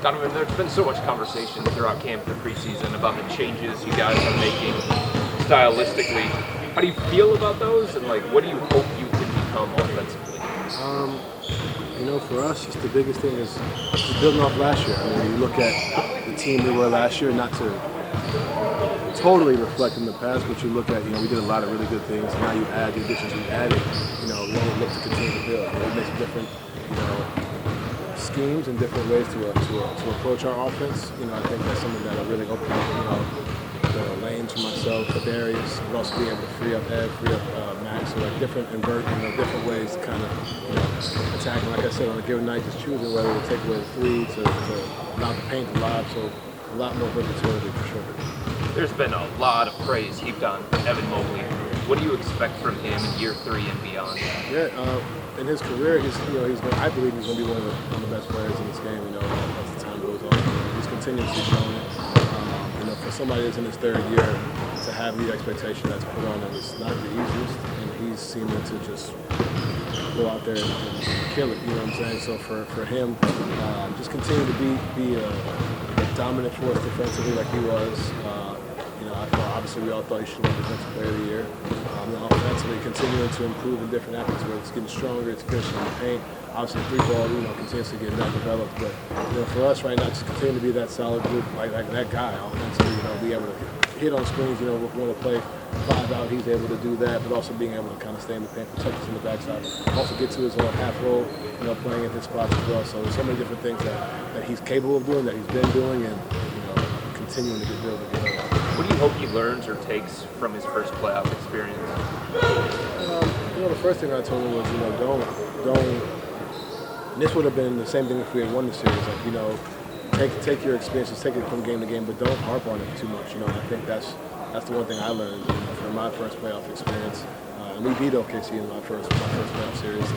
Donovan, there's been so much conversation throughout camp the preseason about the changes you guys are making stylistically. How do you feel about those, and what do you hope you can become offensively? For us, just the biggest thing is just building off last year. You look at the team we were last year, not to totally reflect in the past, but you look at, we did a lot of really good things, and now you add the additions we added, we'll look to continue to build. It makes different, schemes and different ways to approach our offense. I think that's something that'll really open up, the lanes for myself, for Darius, but also being able to free up Ed, free up Max, so different different ways to kind of attack. And like I said, on a given night, just choosing whether to take away the three, to allow the paint to lob, so a lot more versatility for sure. There's been a lot of praise heaped on Evan Mobley. What do you expect from him in year 3 and beyond? Yeah, in his career, I believe he's going to be one of the best players in this game. As the time goes on, he's continuously showing it. For somebody that's in his third year, to have the expectation that's put on him is not the easiest, and he's seeming to just go out there and kill it. You know what I'm saying? So for him, just continue to be a dominant force defensively like he was. Obviously we all thought he should win Defensive Player of the Year. Offensively, continuing to improve in different aspects, where it's getting stronger, it's finishing in the paint. Obviously, three ball, continuously getting that developed. But for us right now, just continue to be that solid group, like that guy offensively. Be able to hit on screens. We want to play 5 out. He's able to do that, but also being able to kind of stay in the paint, protect us in the backside. Also get to his half roll, playing at his spots as well. So there's so many different things that he's capable of doing, that he's been doing, and continuing to get built. What do you hope he learns or takes from his first playoff experience? The first thing I told him was, don't. And this would have been the same thing if we had won the series. Take your experiences, take it from game to game, but don't harp on it too much. I think that's the one thing I learned from my first playoff experience. And we beat OKC in my first playoff series.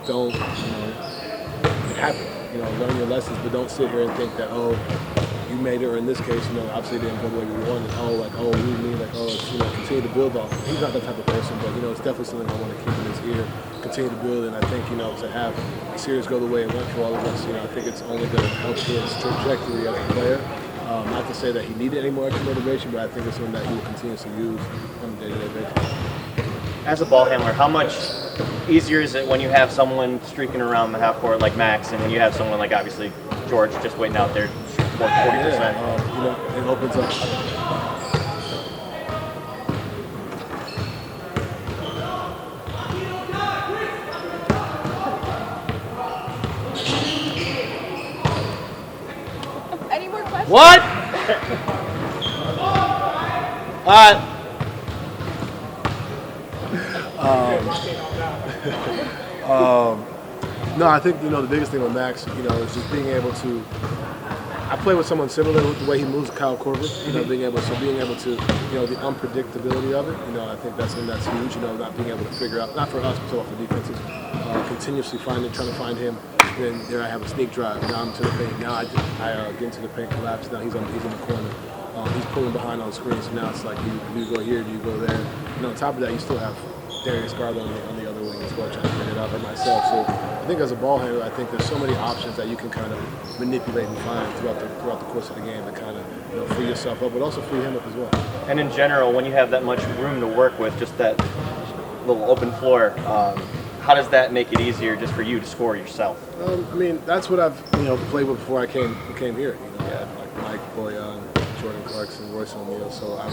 Don't, it happened. Learn your lessons, but don't sit here and think that, you made it, or in this case, obviously it didn't go the way we wanted. It's, continue to build off. He's not that type of person, but, it's definitely something I want to keep in his ear, continue to build, and I think, to have the series go the way it went for all of us, I think it's only going to help his trajectory as a player. Not to say that he needed any more extra motivation, but I think it's something that he will continuously use on a day-to-day basis. As a ball handler, how much easier is it when you have someone streaking around the half court like Max, and when you have someone like, obviously, George just waiting out there 40%? It opens up. Any more questions? What? No, I think the biggest thing with Max, is just being able to. I play with someone similar with the way he moves, Kyle Korver. Being able to, the unpredictability of it. I think that's something that's huge. Not being able to figure out, not for us, but off the defenses, continuously trying to find him. Then there I have a sneak drive. Now I'm to the paint. Now I get into the paint, collapse. Now he's in the corner. He's pulling behind on the screen. So now it's like, do you go here? Do you go there? And on top of that, you still have Darius Garland on the other wing as well, trying to get it out, or myself. So I think as a ball handler, I think there's so many options that you can kind of manipulate and find throughout the course of the game to kind of free yourself up, but also free him up as well. And in general, when you have that much room to work with, just that little open floor, how does that make it easier just for you to score yourself? That's what I've played with before I came here. Like Mike Boyan, Jordan Clarkson, Royce O'Neal. So I'm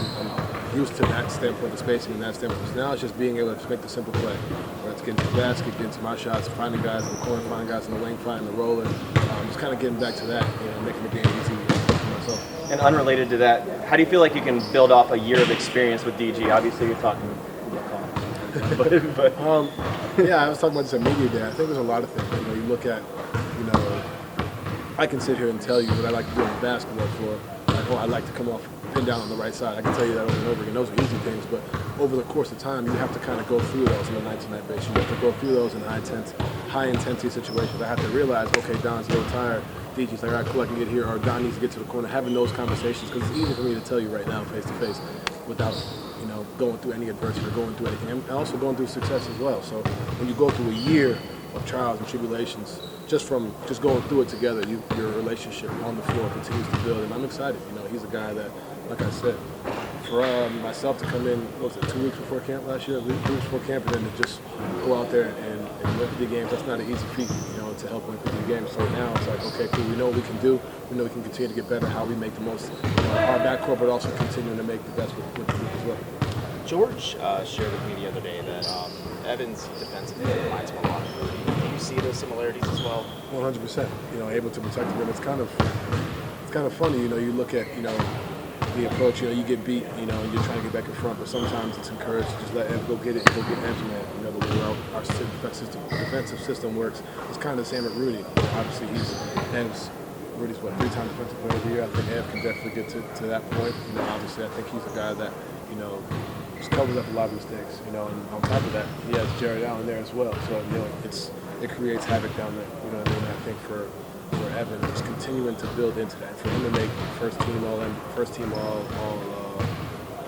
used to that standpoint of spacing and that standpoint. So now it's just being able to make the simple play, where it's getting to the basket, getting to my shots, finding guys in the corner, finding guys in the wing, finding the roller. Just kind of getting back to that, making the game easy for myself. And unrelated to that, how do you feel like you can build off a year of experience with DG? Obviously, you're talking. Yeah, I was talking about this at media day. I think there's a lot of things. You look at, I can sit here and tell you what I like to do on the basketball floor. I like to come off pin down on the right side. I can tell you that over and over again. Those are easy things, but over the course of time, you have to kind of go through those on a night-to-night basis. You have to go through those in high-intensity situations. I have to realize, okay, Don's a little tired. DJ's like, all right, cool, I can get here, or Don needs to get to the corner. Having those conversations, because it's easy for me to tell you right now, face-to-face, without going through any adversity or going through anything, and also going through success as well. So when you go through a year of trials and tribulations, just going through it together, your relationship on the floor continues to build, and I'm excited. You know, he's a guy that, like I said, for myself to come in, what was it, 2 weeks before camp last year, 2 weeks before camp, and then to just go out there and win 50 games, that's not an easy feat, you know, to help win 50 games. So now it's like, okay, cool, we know what we can do. We know we can continue to get better, how we make the most our backcourt, but also continuing to make the best with the group as well. George shared with me the other day that Evan's defensive game reminds him a lot of Rudy. Do you see those similarities as well? 100%. You know, able to protect the rim. It's kind of funny. You know, you look at the approach. You know, you get beat. You know, and you're trying to get back in front, but sometimes it's encouraged to just let Ev go get it, go get Ev's man. You know, the way our defensive system works. It's kind of the same at Rudy. Obviously, Rudy's 3 times defensive player of the year. I think Ev can definitely get to that point. You know, obviously, I think he's a guy that just covers up a lot of mistakes. You know, and on top of that, he has Jared Allen there as well. So it creates havoc down there. You know what I mean? I think for Evan, just continuing to build into that. For him to make first team all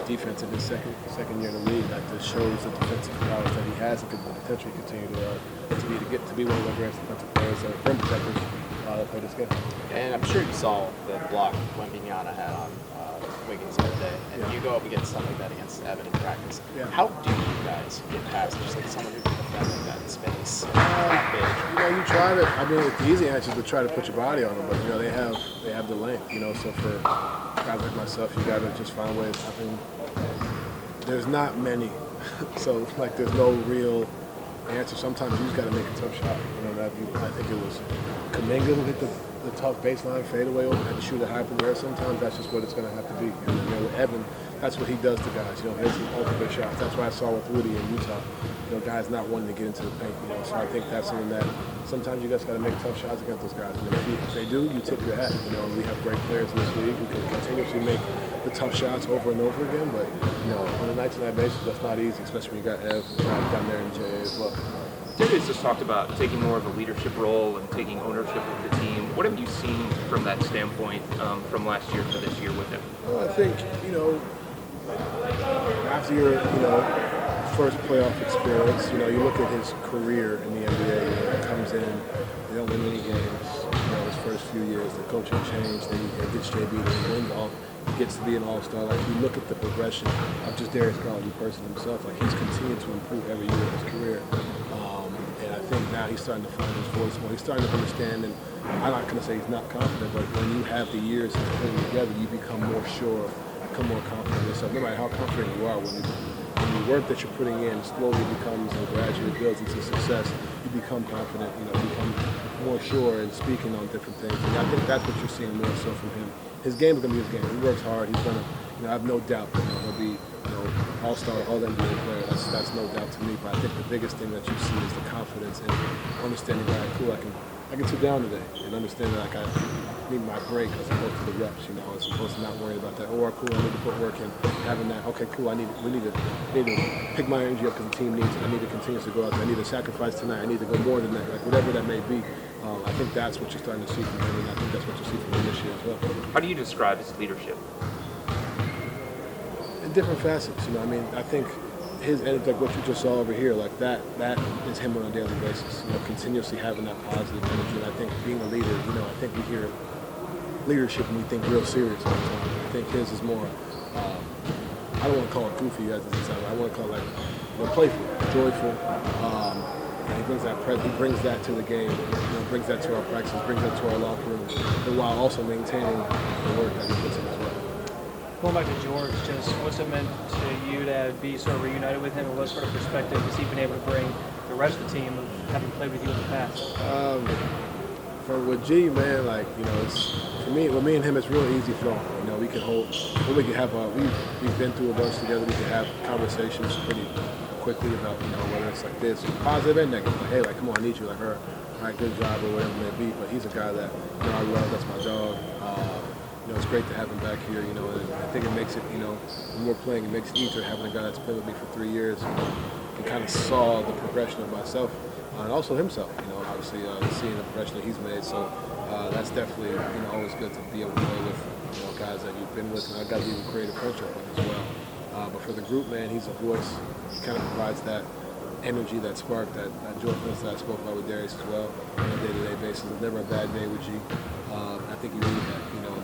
defense in his second year in the league, that just shows the defensive prowess that he has and could potentially continue to be one of the greatest defensive players or rim protectors that play this game. And I'm sure you saw the block Wembanyama had on Wiggins the other day, and you go up against something like that against Evan in practice. Yeah. How do you guys get past just like someone who can defend like that in space? That big? You try to. I mean, the easy answer is to try to put your body on them, but they have the length. You know, so for guys like myself, you got to just find ways. I mean, there's not many, so like there's no real answer. Sometimes you just got to make a tough shot. You know, I think it was Kuminga who hit the tough baseline fadeaway over and shoot a high from there. Sometimes that's just what it's going to have to be. And with Evan, that's what he does to guys. Hits some ultimate shots. That's what I saw with Rudy in Utah. Guys not wanting to get into the paint. So I think that's something that sometimes you guys got to make tough shots against those guys. And if they do, you tip your hat. We have great players in this league who can continuously make the tough shots over and over again. But on a night-to-night basis, that's not easy, especially when you got Ev down there in JA as well. David's just talked about taking more of a leadership role and taking ownership of the team. What have you seen from that standpoint from last year to this year with him? Well, I think, after your, first playoff experience, you look at his career in the NBA, he comes in, they don't win many games, his first few years, the coaching changed, then he gets JB, then he wins all, he gets to be an all-star. Like, you look at the progression of just Darius Garland, person himself, like, he's continued to improve every year of his career. And I think now he's starting to find his voice more. He's starting to understand, and I'm not going to say he's not confident, but when you have the years of putting together, you become more sure, become more confident in yourself. No matter how confident you are, when the work that you're putting in slowly becomes and gradually builds into success, you become confident, you become more sure in speaking on different things. And I think that's what you're seeing more so from him. His game is going to be his game. He works hard. He's going to, I have no doubt that he'll be, all-star, all-NBA player. That's no doubt to me. But I think the biggest thing that you see is the confidence and understanding that, cool, I can sit down today and understand that I need my break as opposed to the reps, as opposed to not worrying about that. Or cool, I need to put work in. Having that, okay, cool, we need to pick my energy up because the team needs it. I need to continuously go out there. I need to sacrifice tonight. I need to go more than that. Like whatever that may be. I think that's what you're starting to see from him, and I think that's what you see from him this year as well. How do you describe his leadership? In different facets, I think his energy, like what you just saw over here, like that is him on a daily basis. Continuously having that positive energy. And I think being a leader, I think we hear leadership and we think real serious all the time. I think his is more, I don't want to call it goofy as it's I want to call it like playful, joyful. And he brings that to the game. Brings that to our practices, brings that to our locker room, and while also maintaining the work that he puts in as well. Going back to George, just what's it meant to you to be sort of reunited with him, and what sort of perspective has he been able to bring the rest of the team of having played with you in the past? With G, man, it's for me. With me and him, it's real easy flowing. We can we've been through a bunch together. We can have conversations pretty quickly about whether it's like this, positive and negative. Like, hey, come on, I need you. Like, all right, good job or whatever it may be. But he's a guy that I love. That's my dog. It's great to have him back here, and I think it makes it, when we're playing, it makes it easier having a guy that's been with me for 3 years, and kind of saw the progression of myself, and also himself, obviously seeing the progression that he's made, so that's definitely, always good to be able to play with, guys that you've been with, and guys you create a friendship with as well. But for the group, man, he's a voice. He kind of provides that energy, that spark, that joyfulness that I spoke about with Darius as well on a day-to-day basis. It's never a bad day with G. I think you need that, you know.